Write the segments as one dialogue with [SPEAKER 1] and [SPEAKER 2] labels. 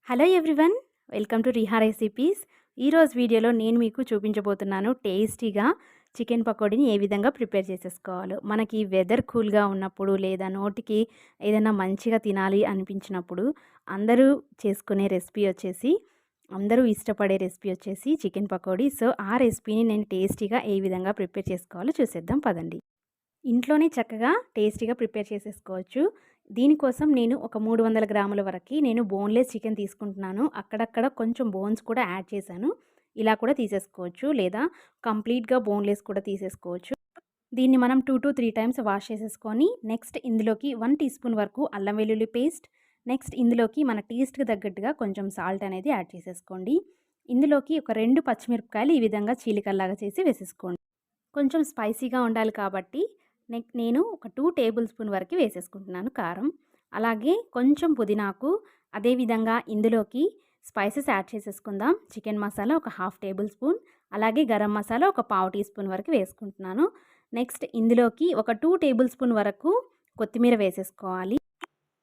[SPEAKER 1] Hello everyone, welcome to Riha recipes. ఈరోజు వీడియోలో నేను మీకు చూపించబోతున్నాను టేస్టీగా చికెన్ పకోడీని ఏ విధంగా ప్రిపేర్ చేసేసుకోవాలో. మనకి వెదర్ కూల్గా ఉన్నప్పుడు లేదా నోటికి ఏదైనా మంచిగా తినాలి అనిపించినప్పుడు అందరూ చేసుకునే రెసిపీ వచ్చేసి, అందరూ ఇష్టపడే రెసిపీ వచ్చేసి చికెన్ పకోడీ. సో ఆ రెసిపీని నేను టేస్టీగా ఏ విధంగా ప్రిపేర్ చేసుకోవాలో చూసేద్దాం పదండి. ఇంట్లోనే చక్కగా టేస్టీగా ప్రిపేర్ చేసేసుకోవచ్చు. దీనికోసం నేను ఒక 300 గ్రాముల వరకి నేను బోన్లెస్ చికెన్ తీసుకుంటున్నాను. అక్కడక్కడ కొంచెం బోన్స్ కూడా యాడ్ చేశాను. ఇలా కూడా తీసేసుకోవచ్చు, లేదా కంప్లీట్‌గా బోన్లెస్ కూడా తీసేసుకోవచ్చు. దీన్ని మనం 2-3 టైమ్స్ వాష్ చేసేసుకొని నెక్స్ట్ ఇందులోకి 1 టీ స్పూన్ వరకు అల్లం వెల్లుల్లి పేస్ట్, నెక్స్ట్ ఇందులోకి మన టేస్ట్‌కి తగ్గట్టుగా కొంచెం సాల్ట్ అనేది యాడ్ చేసేసుకోండి. ఇందులోకి ఒక 2 పచ్చిమిరపకాయలు ఈ విధంగా చీలికల్లాగా చేసి వేసేసుకోండి. కొంచెం స్పైసీగా ఉండాలి కాబట్టి నేను ఒక 2 టేబుల్ స్పూన్ వరకు వేసేసుకుంటున్నాను కారం. అలాగే కొంచెం పుదీనాకు, అదేవిధంగా ఇందులోకి స్పైసెస్ యాడ్ చేసేసుకుందాం. చికెన్ మసాలా ఒక హాఫ్ టేబుల్ స్పూన్, అలాగే గరం మసాలా ఒక పావు టీ స్పూన్ వరకు వేసుకుంటున్నాను. నెక్స్ట్ ఇందులోకి ఒక 2 టేబుల్ స్పూన్ వరకు కొత్తిమీర వేసేసుకోవాలి.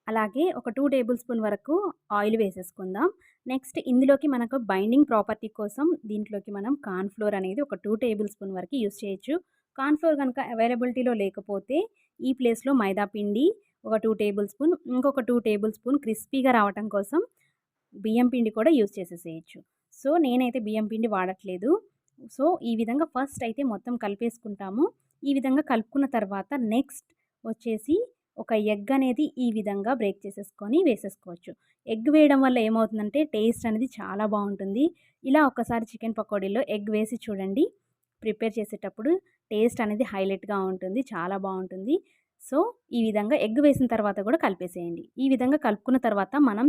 [SPEAKER 1] అలాగే ఒక 2 టేబుల్ స్పూన్ వరకు ఆయిల్ వేసేసుకుందాం. నెక్స్ట్ ఇందులోకి మనకు బైండింగ్ ప్రాపర్టీ కోసం దీంట్లోకి మనం కార్న్ ఫ్లోర్ అనేది ఒక 2 టేబుల్ స్పూన్ వరకు యూస్ చేయొచ్చు. కార్న్ ఫ్లోర్ కనుక అవైలబిలిటీలో లేకపోతే ఈ ప్లేస్లో మైదా పిండి ఒక 2 టేబుల్ స్పూన్, ఇంకొక 2 టేబుల్ స్పూన్ క్రిస్పీగా రావటం కోసం బియ్యం పిండి కూడా యూస్ చేసేసేయచ్చు. సో నేనైతే బియ్యం పిండి వాడట్లేదు. సో ఈ విధంగా ఫస్ట్ అయితే మొత్తం కలిపేసుకుంటాము. ఈ విధంగా కలుపుకున్న తర్వాత నెక్స్ట్ వచ్చేసి ఒక ఎగ్ అనేది ఈ విధంగా బ్రేక్ చేసేసుకొని వేసేసుకోవచ్చు. ఎగ్ వేయడం వల్ల ఏమవుతుందంటే టేస్ట్ అనేది చాలా బాగుంటుంది. ఇలా ఒక్కసారి చికెన్ పకోడీలో ఎగ్ వేసి చూడండి. ప్రిపేర్ చేసేటప్పుడు టేస్ట్ అనేది హైలైట్‌గా ఉంటుంది. చాలా బాగుంటుంది. సో ఈ విధంగా ఎగ్ వేసిన తర్వాత కూడా కలిపేసేయండి. ఈ విధంగా కలుపుకున్న తర్వాత మనం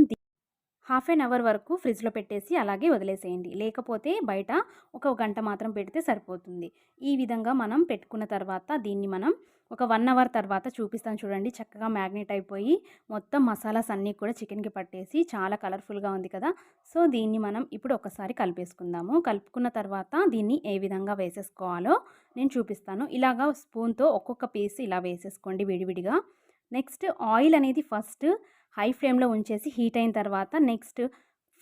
[SPEAKER 1] హాఫ్ ఎన్ అవర్ వరకు ఫ్రిడ్జ్లో పెట్టేసి అలాగే వదిలేసేయండి. లేకపోతే బయట ఒక గంట మాత్రం పెడితే సరిపోతుంది. ఈ విధంగా మనం పెట్టుకున్న తర్వాత దీన్ని మనం ఒక 1 అవర్ తర్వాత చూపిస్తాను చూడండి. చక్కగా మ్యాగ్నేట్ అయిపోయి మొత్తం మసాలాస్ అన్నీ కూడా చికెన్‌కి పట్టేసి చాలా కలర్ఫుల్‌గా ఉంది కదా! సో దీన్ని మనం ఇప్పుడు ఒకసారి కలిపేసుకుందాము. కలుపుకున్న తర్వాత దీన్ని ఏ విధంగా వేసేసుకోవాలో నేను చూపిస్తాను. ఇలాగా స్పూన్‌తో ఒక్కొక్క పీస్ ఇలా వేసేసుకోండి విడివిడిగా. నెక్స్ట్ ఆయిల్ అనేది ఫస్ట్ హై ఫ్లేమ్లో ఉంచేసి హీట్ అయిన తర్వాత నెక్స్ట్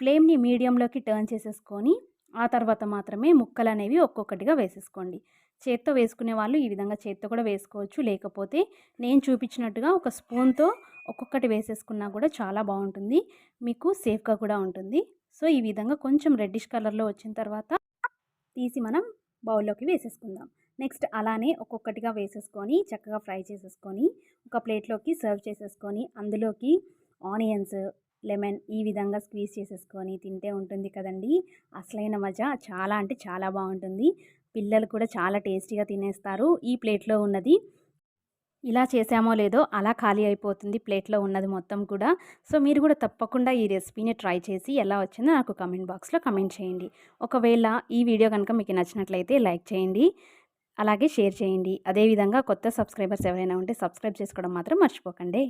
[SPEAKER 1] ఫ్లేమ్ని మీడియంలోకి టర్న్ చేసేసుకొని ఆ తర్వాత మాత్రమే ముక్కలు అనేవి ఒక్కొక్కటిగా వేసేసుకోండి. చేత్తో వేసుకునే వాళ్ళు ఈ విధంగా చేత్తో కూడా వేసుకోవచ్చు. లేకపోతే నేను చూపించినట్టుగా ఒక స్పూన్తో ఒక్కొక్కటి వేసేసుకున్నా కూడా చాలా బాగుంటుంది. మీకు సేఫ్గా కూడా ఉంటుంది. సో ఈ విధంగా కొంచెం రెడ్డిష్ కలర్లో వచ్చిన తర్వాత తీసి మనం బౌల్లోకి వేసేసుకుందాం. నెక్స్ట్ అలానే ఒక్కొక్కటిగా వేసేసుకొని చక్కగా ఫ్రై చేసేసుకొని ఒక ప్లేట్లోకి సర్వ్ చేసేసుకొని అందులోకి ఆనియన్స్, లెమన్ ఈ విధంగా స్క్వీజ్ చేసేసుకొని తింటే ఉంటుంది కదండి అసలైన మజా. చాలా అంటే చాలా బాగుంటుంది. పిల్లలు కూడా చాలా టేస్టీగా తినేస్తారు. ఈ ప్లేట్లో ఉన్నది ఇలా చేసామో లేదో అలా ఖాళీ అయిపోతుంది ప్లేట్లో ఉన్నది మొత్తం కూడా. సో మీరు కూడా తప్పకుండా ఈ రెసిపీని ట్రై చేసి ఎలా వచ్చిందో నాకు కమెంట్ బాక్స్లో కమెంట్ చేయండి. ఒకవేళ ఈ వీడియో కనుక మీకు నచ్చినట్లయితే లైక్ చేయండి, అలాగే షేర్ చేయండి. అదేవిధంగా కొత్త సబ్స్క్రైబర్స్ ఎవరైనా ఉంటే సబ్స్క్రైబ్ చేసుకోవడం మాత్రం మర్చిపోకండి.